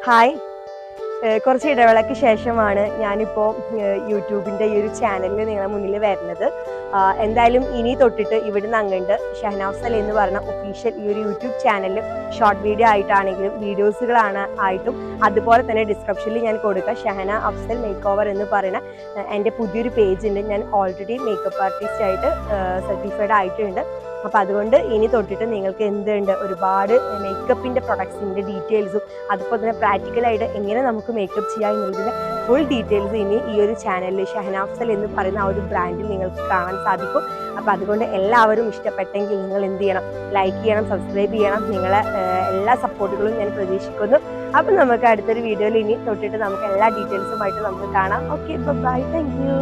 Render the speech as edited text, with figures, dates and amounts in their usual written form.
Hi. കുറച്ച് ഇടവേളയ്ക്ക് ശേഷമാണ് ഞാനിപ്പോൾ യൂട്യൂബിൻ്റെ ഈ ഒരു ചാനലിൽ നിങ്ങളുടെ മുന്നിൽ വരുന്നത്. എന്തായാലും ഇനി തൊട്ടിട്ട് ഇവിടുന്ന് അങ്ങോട്ട് ഷഹനാഫ്സൽ എന്ന് പറഞ്ഞ ഒഫീഷ്യൽ ഈ ഒരു യൂട്യൂബ് ചാനലിൽ ഷോർട്ട് വീഡിയോ ആയിട്ടാണെങ്കിലും വീഡിയോസുകളാണ് ആയിട്ടും അതുപോലെ തന്നെ ഡിസ്ക്രിപ്ഷനിൽ ഞാൻ കൊടുക്കുക ഷഹന അഫ്സൽ മേക്ക് ഓവർ എന്ന് പറയുന്ന എൻ്റെ പുതിയൊരു പേജ് ഉണ്ട്. ഞാൻ ഓൾറെഡി മേക്കപ്പ് ആർട്ടിസ്റ്റ് ആയിട്ട് സർട്ടിഫൈഡ് ആയിട്ടുണ്ട്. അപ്പോൾ അതുകൊണ്ട് ഇനി തൊട്ടിട്ട് നിങ്ങൾക്ക് എന്തുണ്ട് ഒരുപാട് മേക്കപ്പിൻ്റെ പ്രൊഡക്ട്സിൻ്റെ ഡീറ്റെയിൽസും അതുപോലെ തന്നെ പ്രാക്ടിക്കലായിട്ട് എങ്ങനെ നമുക്ക് മേക്കപ്പ് ചെയ്യാം എന്നുള്ളതിൻ്റെ ഫുൾ ഡീറ്റെയിൽസ് ഇനി ഈ ഒരു ചാനലിൽ ഷഹനാഫ്സൽ എന്ന് പറയുന്ന ആ ഒരു ബ്രാൻഡിൽ നിങ്ങൾക്ക് കാണാൻ സാധിക്കും. അപ്പോൾ അതുകൊണ്ട് എല്ലാവരും ഇഷ്ടപ്പെട്ടെങ്കിൽ നിങ്ങൾ എന്ത് ചെയ്യണം, ലൈക്ക് ചെയ്യണം, സബ്സ്ക്രൈബ് ചെയ്യണം. നിങ്ങളെ എല്ലാ സപ്പോർട്ടുകളും ഞാൻ പ്രതീക്ഷിക്കുന്നു. അപ്പം നമുക്ക് അടുത്തൊരു വീഡിയോയിൽ ഇനി തൊട്ടിട്ട് നമുക്ക് എല്ലാ ഡീറ്റെയിൽസുമായിട്ട് നമുക്ക് കാണാം. Okay, bye, thank U.